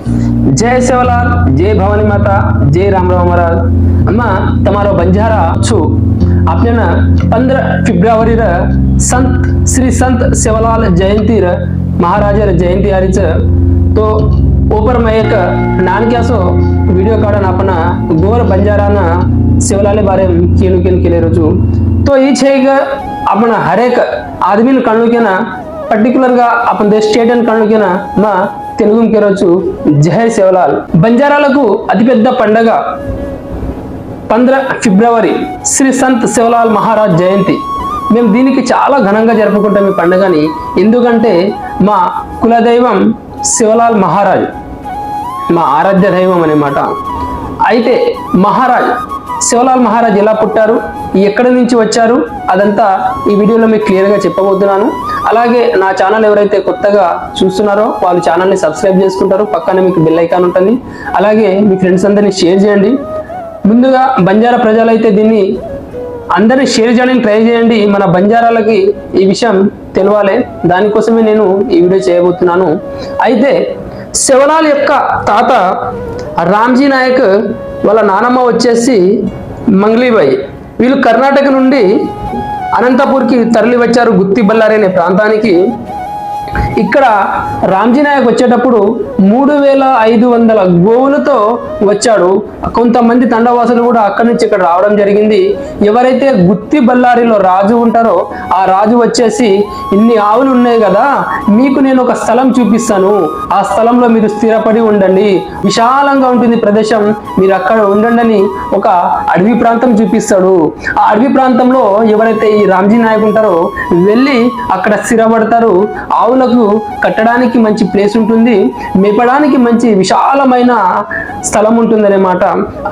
जय सेवालाल, जय भवानी माता, जय रामराव महाराज। अम्मा तमारो बंजारा छु आपने 15 फेब्रुवारी संत श्री संत सेवालाल जयंती महाराज जयंती आरीच तो ऊपर में एक नान क्या सो वीडियो काढन आपण गोर बंजारा सेवालाल बारे केनु केले रोजू तो ये छेग आपण हर एक आदमी कणु के ना पर्टिकुलर గా अपन देश स्टेट అండ్ కణు के ना మా తెలుగు के రోజు జై సేవలాల్ బంజారాలకు అతిపెద్ద పండగ 15 ఫిబ్రవరి శ్రీ సంత్ సేవలాల్ మహారాజ్ జయంతి మేము దీనికి చాలా ఘనంగా జరుపుకుంటాం ఈ పండుగని ఎందుకంటే మా కులదైవం సేవలాల్ మహారాజ్ మా ఆరాధ్య దైవం అన్నమాట అయితే మహారాజ్ సేవలాల్ మహారాజ్ ఎలా పుట్టారు ఎక్కడి నుంచి వచ్చారు అదంతా ఈ వీడియోలో మీకు క్లియర్ గా చెప్పబోతున్నాను అలాగే నా ఛానల్ ఎవరైతే కొత్తగా చూస్తున్నారో వాళ్ళు ఛానల్ ని సబ్స్క్రైబ్ చేసుకుంటారు పక్కనే మీకు బెల్ ఐకాన్ ఉంటుంది అలాగే మీ ఫ్రెండ్స్ అందరిని షేర్ చేయండి ముందుగా బంజారా ప్రజలైతే దీన్ని అందరిని షేర్ చేయడానికి ట్రై చేయండి మన బంజారాలకి ఈ విషయం తెలవాలి దానికోసమే నేను ఈ వీడియో చేయబోతున్నాను అయితే సేవలాల్ యొక్క తాత రామ్జీ నాయక్ వాళ్ళ నానమ్మ వచ్చేసి మంగ్లీబాయి వీళ్ళు కర్ణాటక నుండి అనంతపూర్కి తరలి వచ్చారు గుత్తి బళ్ళారి అనే ప్రాంతానికి ఇక్కడ రామ్జీ నాయక్ వచ్చేటప్పుడు 3500 గోవులతో వచ్చాడు కొంతమంది తండవాసులు కూడా అక్కడి నుంచి ఇక్కడ రావడం జరిగింది ఎవరైతే గుత్తి బళ్ళారిలో రాజు ఉంటారో ఆ రాజు వచ్చేసి ఇన్ని ఆవులు ఉన్నాయి కదా మీకు నేను ఒక స్థలం చూపిస్తాను ఆ స్థలంలో మీరు స్థిరపడి ఉండండి విశాలంగా ఉంటుంది ప్రదేశం మీరు అక్కడ ఉండండి ఒక అడవి ప్రాంతం చూపిస్తాడు ఆ అడవి ప్రాంతంలో ఎవరైతే ఈ రామ్జీ నాయక్ ఉంటారో వెళ్ళి అక్కడ స్థిరపడతారు ఆవులకు కట్టడానికి మంచి ప్లేస్ ఉంటుంది మేపడానికి మంచి విశాలమైన స్థలం ఉంటుంది అన్నమాట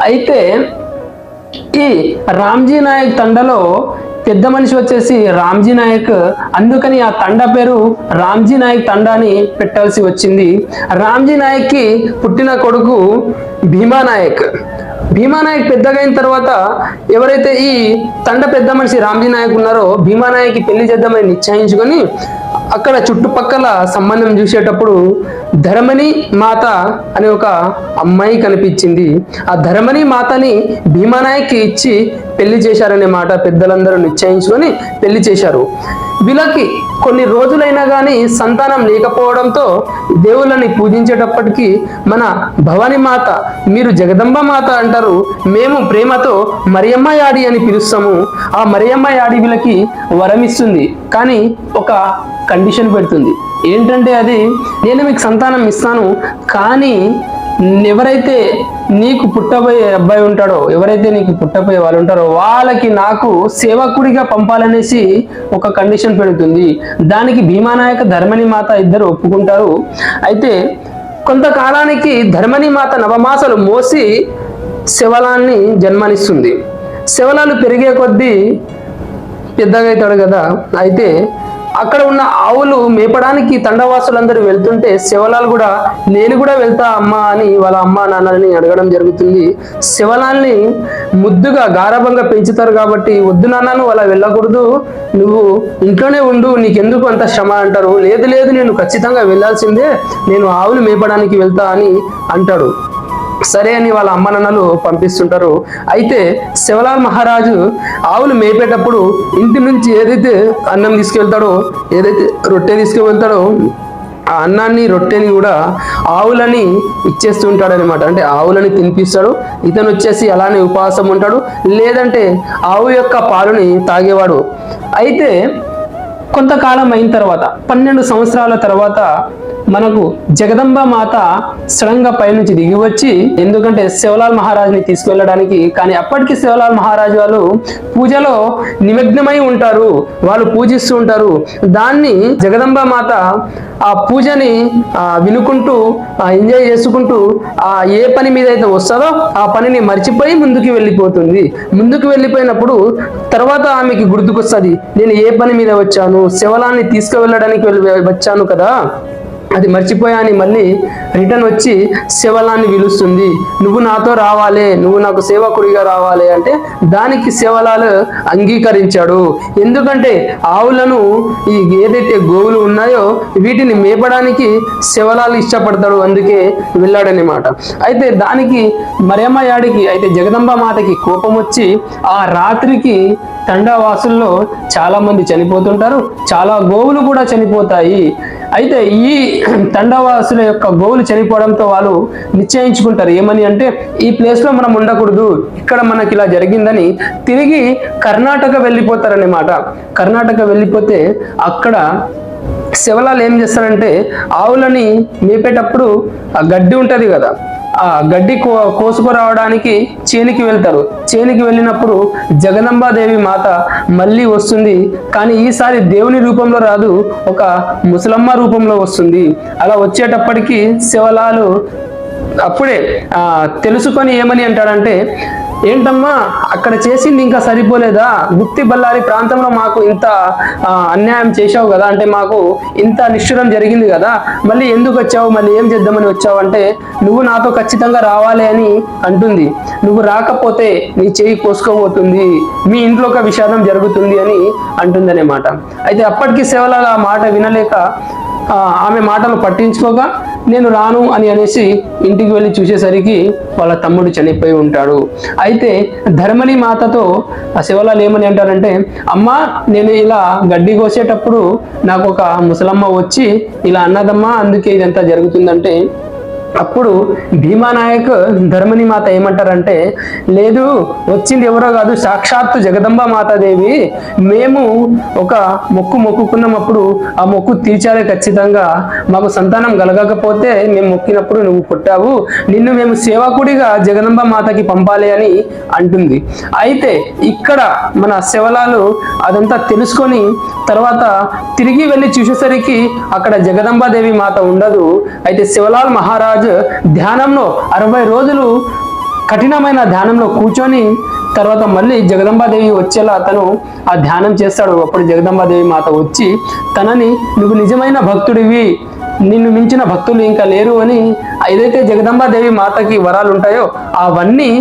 అయితే ఈ రామ్జీ నాయక్ తండలో పెద్ద మనిషి వచ్చేసి రామ్జీ నాయక్ అందుకని ఆ తండ పేరు రామ్జీ నాయక్ తండ అని పెట్టాల్సి వచ్చింది రామ్జీ నాయక్ కి పుట్టిన కొడుకు భీమానాయక్ భీమానాయక్ పెద్దగా అయిన తర్వాత ఎవరైతే ఈ తండ పెద్ద మనిషి రామ్జీ నాయక్ ఉన్నారో భీమానాయక్ పెళ్లి చేద్దామని నిశ్చయించుకొని అక్కడ చుట్టుపక్కల సంబంధం చూసేటప్పుడు ధర్మని మాత అనే ఒక అమ్మాయి కనిపించింది ఆ ధర్మని మాతని భీమానాయక్కి ఇచ్చి పెళ్లి చేశారనే మాట పెద్దలందరూ నిశ్చయించుకొని పెళ్లి చేశారు వీళ్ళకి కొన్ని రోజులైనా కానీ సంతానం లేకపోవడంతో దేవుళ్ళని పూజించేటప్పటికి మన భవానీ మాత మీరు జగదంబ మాత అంటారు మేము ప్రేమతో మరియమ్మ యాడి అని పిలుస్తాము ఆ మరియమ్మ యాడి వీళ్ళకి వరమిస్తుంది కానీ ఒక కండిషన్ పెడుతుంది ఏంటంటే అది నేను మీకు సంతానం ఇస్తాను కానీ ఎవరైతే నీకు పుట్టబోయే అబ్బాయి ఉంటాడో ఎవరైతే నీకు పుట్టబోయే వాళ్ళు ఉంటారో వాళ్ళకి నాకు సేవకుడిగా పంపాలనేసి ఒక కండిషన్ పెడుతుంది దానికి భీమానాయక ధర్మని మాత ఇద్దరు ఒప్పుకుంటారు అయితే కొంతకాలానికి ధర్మని మాత నవమాసాలు మోసి శివలాల్ని జన్మనిస్తుంది శివలాలు పెరిగే కొద్దీ పెద్దగా అవుతాడు కదా అయితే అక్కడ ఉన్న ఆవులు మేపడానికి తండవాసులందరూ వెళ్తుంటే శివలాల్ కూడా నేను కూడా వెళ్తా అమ్మా అని వాళ్ళ అమ్మా నాన్నని అడగడం జరుగుతుంది శివలాల్ని ముద్దుగా గారాబంగా పెంచుతారు కాబట్టి వద్దు నాన్నను అలా వెళ్ళకూడదు నువ్వు ఇంట్లోనే ఉండు నీకెందుకు అంత శ్రమ అంటారు లేదు లేదు నేను ఖచ్చితంగా వెళ్ళాల్సిందే నేను ఆవులు మేపడానికి వెళ్తా అని అంటాడు సరే అని వాళ్ళ అమ్మ నాన్నలు పంపిస్తుంటారు అయితే శివలాల్ మహారాజు ఆవులు మేపేటప్పుడు ఇంటి నుంచి ఏదైతే అన్నం తీసుకెళ్తాడో ఏదైతే రొట్టె తీసుకువెళ్తాడో ఆ అన్నాన్ని రొట్టెని కూడా ఆవులని ఇచ్చేస్తూ ఉంటాడు అనమాట అంటే ఆవులని తినిపిస్తాడు ఇతను వచ్చేసి అలానే ఉపవాసం ఉంటాడు లేదంటే ఆవు యొక్క పాలుని తాగేవాడు అయితే కొంతకాలం అయిన తర్వాత 12 సంవత్సరాల తర్వాత మనకు జగదంబ మాత సడన్ గా పైనుంచి దిగి వచ్చి ఎందుకంటే శివలాల్ మహారాజ్ని తీసుకువెళ్ళడానికి కానీ అప్పటికి శివలాల్ మహారాజ్ వాళ్ళు పూజలో నిమగ్నమై ఉంటారు వాళ్ళు పూజిస్తూ ఉంటారు దాన్ని జగదంబ మాత ఆ పూజని వినుకుంటూ ఎంజాయ్ చేసుకుంటూ ఏ పని మీద అయితే వస్తుందో ఆ పనిని మర్చిపోయి ముందుకు వెళ్ళిపోతుంది ముందుకు వెళ్ళిపోయినప్పుడు తర్వాత ఆమెకి గుర్తుకొస్తుంది నేను ఏ పని మీద వచ్చాను శివలాల్ని తీసుకువెళ్ళడానికి వచ్చాను కదా అది మర్చిపోయా అని మళ్ళీ రిటర్న్ వచ్చి శివలాన్ని పిలుస్తుంది. నువ్వు నాతో రావాలి, నువ్వు నాకు సేవకుడిగా రావాలి అంటే దానికి శివలాల్ అంగీకరించాడు. ఎందుకంటే ఆవులను ఈ ఏదైతే గోవులు ఉన్నాయో వీటిని మేపడానికి శివలాల్ ఇష్టపడతాడు, అందుకే వెళ్ళాడనమాట. అయితే దానికి మరియమ్మ యాడికి అయితే జగదంబ మాతకి కోపం వచ్చి ఆ రాత్రికి తండావాసుల్లో చాలా మంది చనిపోతుంటారు, చాలా గోవులు కూడా చనిపోతాయి. అయితే ఈ తండావాసుల యొక్క గోవులు చనిపోవడంతో వాళ్ళు నిశ్చయించుకుంటారు ఏమని అంటే ఈ ప్లేస్లో మనం ఉండకూడదు, ఇక్కడ మనకి ఇలా జరిగిందని తిరిగి కర్ణాటక వెళ్ళిపోతారన్నమాట. కర్ణాటక వెళ్ళిపోతే అక్కడ శివలాల్ ఏం చేస్తారంటే ఆవులని మేపేటప్పుడు ఆ గడ్డి ఉంటుంది కదా, ఆ గడ్డి కోసుకురావడానికి చేనికి వెళ్తారు. చేనికి వెళ్ళినప్పుడు జగదంబాదేవి మాత మళ్ళీ వస్తుంది, కానీ ఈసారి దేవుని రూపంలో రాదు, ఒక ముసలమ్మ రూపంలో వస్తుంది. అలా వచ్చేటప్పటికి శివలాలు అప్పుడే తెలుసుకొని ఏమని అంటాడంటే, ఏంటమ్మా అక్కడ చేసింది ఇంకా సరిపోలేదా, గుత్తి బళ్ళారి ప్రాంతంలో మాకు ఇంత అన్యాయం చేశావు కదా, అంటే మాకు ఇంత నిష్ఠురం జరిగింది కదా, మళ్ళీ ఎందుకు వచ్చావు, మళ్ళీ ఏం చేద్దామని వచ్చావు అంటే నువ్వు నాతో ఖచ్చితంగా రావాలి అని అంటుంది. నువ్వు రాకపోతే నీ చెయ్యి కోసుకోబోతుంది, మీ ఇంట్లో ఒక విషాదం జరుగుతుంది అని అంటుందన్నమాట. అయితే అప్పటికి శివలాల్ ఆ మాట వినలేక ఆమె మాటలు పట్టించుకోగా నేను రాను అని అనేసి ఇంటికి వెళ్ళి చూసేసరికి వాళ్ళ తమ్ముడు చనిపోయి ఉంటాడు. అయితే ధర్మని మాతతో ఆ శివలాల్ ఏమని అంటారంటే, అమ్మా నేను ఇలా గడ్డి కోసేటప్పుడు నాకు ఒక ముసలమ్మ వచ్చి ఇలా అన్నదమ్మా, అందుకే ఇదంతా జరుగుతుందంటే అప్పుడు భీమానాయక్ ధర్మని మాత ఏమంటారంటే, లేదు వచ్చింది ఎవరో కాదు, సాక్షాత్తు జగదంబ మాతాదేవి, మేము ఒక మొక్కు మొక్కుకున్నప్పుడు ఆ మొక్కు తీర్చాలి ఖచ్చితంగా, మాకు సంతానం కలగకపోతే మేము మొక్కినప్పుడు నువ్వు పుట్టావు, నిన్ను మేము సేవకుడిగా జగదంబ మాతకి పంపాలి అని అంటుంది. అయితే ఇక్కడ మన శివలాలు అదంతా తెలుసుకొని తర్వాత తిరిగి వెళ్ళి చూసేసరికి అక్కడ జగదంబాదేవి మాత ఉండదు. అయితే శివలాల్ మహారాజ్ ధ్యానంలో 60 రోజులు కఠినమైన ధ్యానంలో కూర్చొని తర్వాత మళ్ళీ జగదంబాదేవి వచ్చేలా అతను ఆ ధ్యానం చేస్తాడు. అప్పుడు జగదంబాదేవి మాత వచ్చి తనని నువ్వు నిజమైన భక్తుడివి, నిన్ను మించిన భక్తులు ఇంకా లేరు అని ఏదైతే జగదంబాదేవి మాతకి వరాలు ఉంటాయో అవన్నీ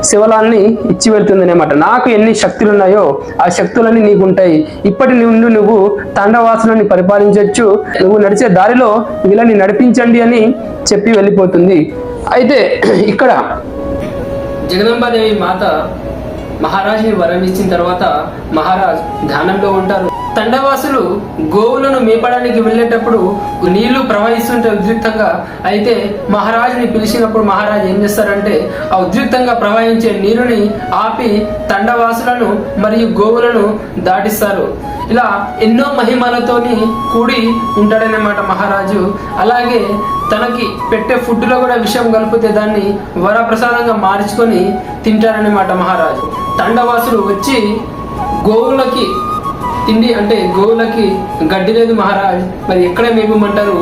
శివలాల్ని ఇచ్చి వెళ్తుంది అనమాట. నాకు ఎన్ని శక్తులు ఉన్నాయో ఆ శక్తులన్నీ నీకు ఉంటాయి, ఇప్పటి నుండి నువ్వు తండవాసులని పరిపాలించవచ్చు, నువ్వు నడిచే దారిలో వీళ్ళని నడిపించండి అని చెప్పి వెళ్ళిపోతుంది. అయితే ఇక్కడ జగదంబాదేవి మాత మహారాజుని వరం ఇచ్చిన తర్వాత మహారాజ్ ధ్యానంలో ఉంటారు. తండవాసులు గోవులను మేపడానికి వెళ్ళేటప్పుడు నీళ్లు ప్రవహిస్తుంటే ఉద్రిక్తంగా, అయితే మహారాజుని పిలిచినప్పుడు మహారాజు ఏం చేస్తారంటే ఆ ఉద్రిక్తంగా ప్రవహించే నీరుని ఆపి తండవాసులను మరియు గోవులను దాటిస్తారు. ఇలా ఎన్నో మహిమలతోని కూడి ఉంటాడనమాట మహారాజు. అలాగే తనకి పెట్టే ఫుడ్లో కూడా విషం కలిపితే దాన్ని వరప్రసాదంగా మార్చుకొని తింటారనమాట మహారాజు. తండవాసులు వచ్చి గోవులకి తిండి అంటే గోవులకి గడ్డి లేదు మహారాజ్, మరి ఎక్కడ మేపమంటారు,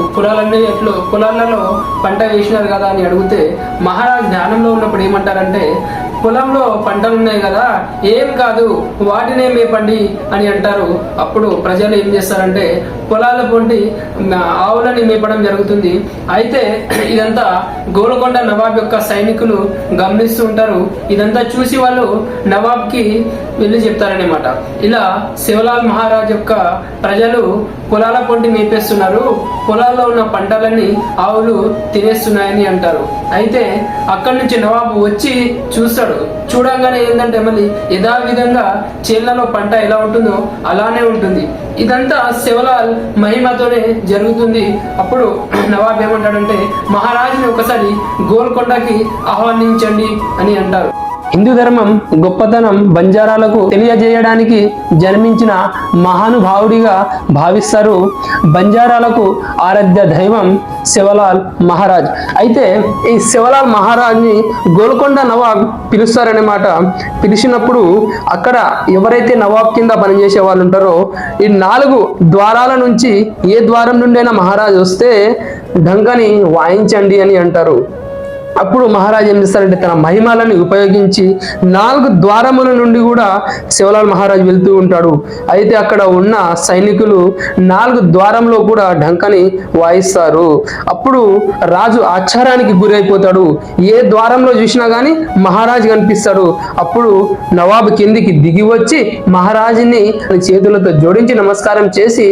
పొలాలలో పంట వేసినారు కదా అని అడిగితే మహారాజ్ ధ్యానంలో ఉన్నప్పుడు ఏమంటారంటే, పొలంలో పంటలు ఉన్నాయి కదా, ఏం కాదు వాటినే మేపండి అని అంటారు. అప్పుడు ప్రజలు ఏం చేస్తారంటే పొలాల పొంటి ఆవులని మేపడం జరుగుతుంది. అయితే ఇదంతా గోల్కొండ నవాబ్ యొక్క సైనికులు గమనిస్తూ ఉంటారు. ఇదంతా చూసి వాళ్ళు నవాబ్కి వెళ్ళి చెప్తారనమాట, ఇలా శివలాల్ మహారాజ్ యొక్క ప్రజలు పొలాల పొంటి మేపేస్తున్నారు, పొలాల్లో ఉన్న పంటలన్నీ ఆవులు తినేస్తున్నాయని అంటారు. అయితే అక్కడి నుంచి నవాబు వచ్చి చూస్తాడు. చూడంగానే ఏంటంటే మళ్ళీ యథావిధంగా చేళ్లలో పంట ఎలా ఉంటుందో అలానే ఉంటుంది. ఇదంతా శివలాల్ మహిమతోనే జరుగుతుంది. అప్పుడు నవాబ్ ఏమంటాడంటే మహారాజుని ఒకసారి గోల్కొండకి ఆహ్వానించండి అని అంటారు. హిందూ ధర్మం గొప్పతనం బంజారాలకు తెలియజేయడానికి జన్మించిన మహానుభావుడిగా భావిస్తారు. బంజారాలకు ఆరాధ్య దైవం శివలాల్ మహారాజ్. అయితే ఈ శివలాల్ మహారాజ్ని గోల్కొండ నవాబ్ పిలుస్తారనమాట. పిలిచినప్పుడు అక్కడ ఎవరైతే నవాబ్ కింద పనిచేసే వాళ్ళు ఉంటారో ఈ 4 ద్వారాల నుంచి ఏ ద్వారం నుండైనా మహారాజ్ వస్తే ఢంకని వాయించండి అని అంటారు. అప్పుడు మహారాజు ఏం చేస్తారంటే తన మహిమలని ఉపయోగించి 4 ద్వారముల నుండి కూడా శివలాల్ మహారాజు వెళ్తూ ఉంటాడు. అయితే అక్కడ ఉన్న సైనికులు 4 ద్వారంలో కూడా ఢంకని వాయిస్తారు. అప్పుడు రాజు ఆశ్చర్యానికి గురైపోతాడు. ఏ ద్వారంలో చూసినా గానీ మహారాజు కనిపిస్తాడు. అప్పుడు నవాబు కిందికి దిగి వచ్చి మహారాజుని చేతులతో జోడించి నమస్కారం చేసి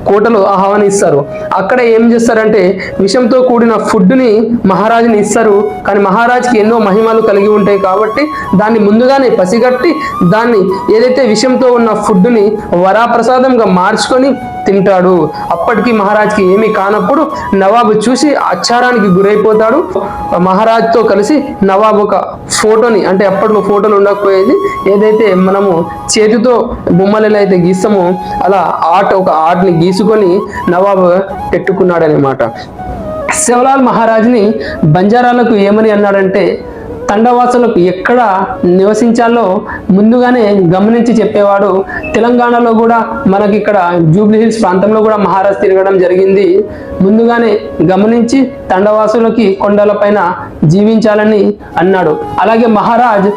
కోటలో ఆహ్వానిస్తారు. అక్కడ ఏం చేస్తారంటే విషంతో కూడిన ఫుడ్ని మహారాజుని ఇస్తారు. కానీ మహారాజుకి ఎన్నో మహిమలు కలిగి ఉంటాయి కాబట్టి దాన్ని ముందుగానే పసిగట్టి దాన్ని ఏదైతే విషంతో ఉన్న ఫుడ్ని వరాప్రసాదంగా మార్చుకొని తింటాడు. అప్పటికి మహారాజ్కి ఏమీ కానప్పుడు నవాబు చూసి ఆశ్చర్యానికి గురైపోతాడు. మహారాజ్తో కలిసి నవాబు ఒక ఫోటోని, అంటే అప్పట్లో ఫోటోలు ఉండకపోయేది, ఏదైతే మనము చేతితో బొమ్మలు ఎలా అయితే గీస్తామో అలా ఒక ఆర్ట్ని గీసుకొని నవాబు పెట్టుకున్నాడనమాట. శివలాల్ మహారాజ్ని బంజారాలకు ఏమని అన్నాడంటే తండవాసులకు ఎక్కడ నివసించాలో ముందుగానే గమనించి చెప్పేవాడు. తెలంగాణలో కూడా మనకి ఇక్కడ జూబ్లీ హిల్స్ ప్రాంతంలో కూడా మహారాజ్ తిరగడం జరిగింది. ముందుగానే గమనించి తండవాసులకి కొండలపైన జీవించాలని అన్నాడు. అలాగే మహారాజ్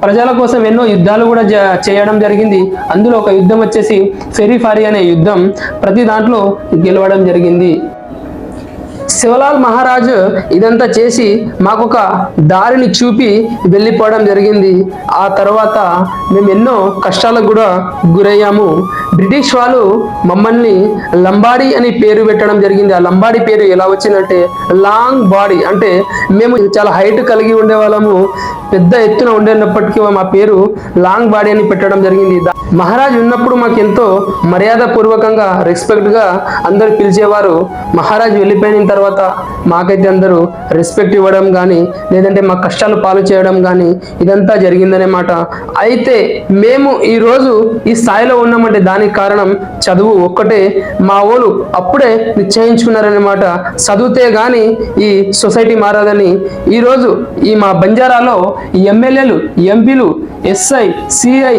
ప్రజల కోసం ఎన్నో యుద్ధాలు కూడా చేయడం జరిగింది. అందులో ఒక యుద్ధం వచ్చేసి ఫెరీఫారీ అనే యుద్ధం, ప్రతి దాంట్లో గెలవడం జరిగింది. శివలాల్ మహారాజు ఇదంతా చేసి మాకొక దారిని చూపి వెళ్ళిపోవడం జరిగింది. ఆ తర్వాత మేము ఎన్నో కష్టాలకు కూడా గురయ్యాము. బ్రిటిష్ వాళ్ళు మమ్మల్ని లంబాడీ అని పేరు పెట్టడం జరిగింది. ఆ లంబాడీ పేరు ఎలా వచ్చిందంటే లాంగ్ బాడీ, అంటే మేము చాలా హైట్ కలిగి ఉండే వాళ్ళము, పెద్ద ఎత్తున ఉండేటప్పటికీ మా పేరు లాంగ్ బాడీ అని పెట్టడం జరిగింది. మహారాజ్ ఉన్నప్పుడు మాకు ఎంతో మర్యాద పూర్వకంగా రెస్పెక్ట్గా అందరూ పిలిచేవారు. మహారాజ్ వెళ్ళిపోయిన తర్వాత మాకైతే అందరూ రెస్పెక్ట్ ఇవ్వడం కానీ లేదంటే మా కష్టాలు పాలు చేయడం కానీ ఇదంతా జరిగిందనేమాట. అయితే మేము ఈరోజు ఈ స్థాయిలో ఉన్నామంటే దానికి కారణం చదువు ఒక్కటే. మా వాళ్ళు అప్పుడే నిశ్చయించుకున్నారనమాట, చదివితే కానీ ఈ సొసైటీ మారదని. ఈరోజు ఈ మా బంజారాలో ఎమ్మెల్యేలు, ఎంపీలు, ఎస్ఐ, సిఐ,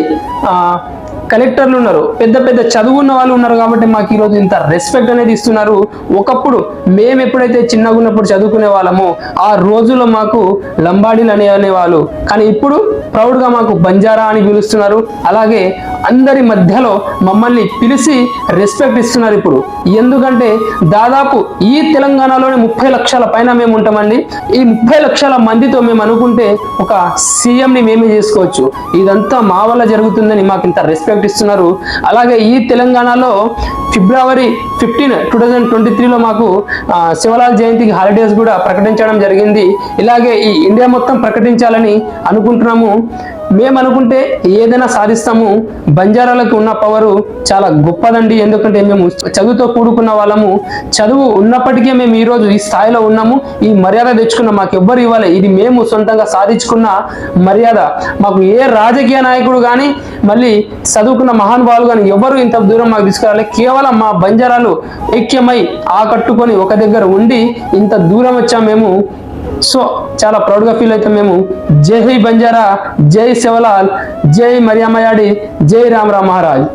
కలెక్టర్లు ఉన్నారు, పెద్ద పెద్ద చదువున్న వాళ్ళు ఉన్నారు. కాబట్టి మాకు ఈరోజు ఇంత రెస్పెక్ట్ అనేది ఇస్తున్నారు. ఒకప్పుడు మేము ఎప్పుడైతే చిన్నగా ఉన్నప్పుడు చదువుకునే వాళ్ళమో ఆ రోజుల్లో మాకు లంబాడీలు అనేవాళ్ళు, కానీ ఇప్పుడు ప్రౌడ్గా మాకు బంజారా అని పిలుస్తున్నారు. అలాగే అందరి మధ్యలో మమ్మల్ని పిలిచి రెస్పెక్ట్ ఇస్తున్నారు ఇప్పుడు. ఎందుకంటే దాదాపు ఈ తెలంగాణలోనే 30 లక్షల పైన మేము ఉంటామండి. ఈ 30 లక్షల మందితో మేము అనుకుంటే ఒక సీఎంని మేమే చేసుకోవచ్చు. ఇదంతా మా వల్ల జరుగుతుందని మాకు ఇంత రెస్పెక్ట్ ఇస్తున్నారు. అలాగే ఈ తెలంగాణలో ఫిబ్రవరి 15, 2023లో మాకు శివలాల్ జయంతికి హాలిడేస్ కూడా ప్రకటించడం జరిగింది. ఇలాగే ఈ ఇండియా మొత్తం ప్రకటించాలని అనుకుంటున్నాము. మేము అనుకుంటే ఏదైనా సాధిస్తాము. బంజారాలకు ఉన్న పవరు చాలా గొప్పదండి. ఎందుకంటే మేము చదువుతో కూడుకున్న వాళ్ళము, చదువు ఉన్నప్పటికీ మేము ఈరోజు ఈ స్థాయిలో ఉన్నాము. ఈ మర్యాద తెచ్చుకున్నాం, మాకు ఎవ్వరు ఇవ్వాలి, ఇది మేము సొంతంగా సాధించుకున్న మర్యాద. మాకు ఏ రాజకీయ నాయకుడు కానీ మళ్ళీ చదువుకున్న మహానుభావులు కానీ ఎవరు ఇంత దూరం మాకు తీసుకురాలి. కేవలం మా బంజారాలు ఐక్యమై ఆకట్టుకొని ఒక దగ్గర ఉండి ఇంత దూరం వచ్చాం మేము. సో చాలా ప్రౌడ్గా ఫీల్ అవుతాం మేము. జై బంజారా, జై శివలాల్, జై మరియమ్మయాడి, జై రామరావ్ మహారాజ్.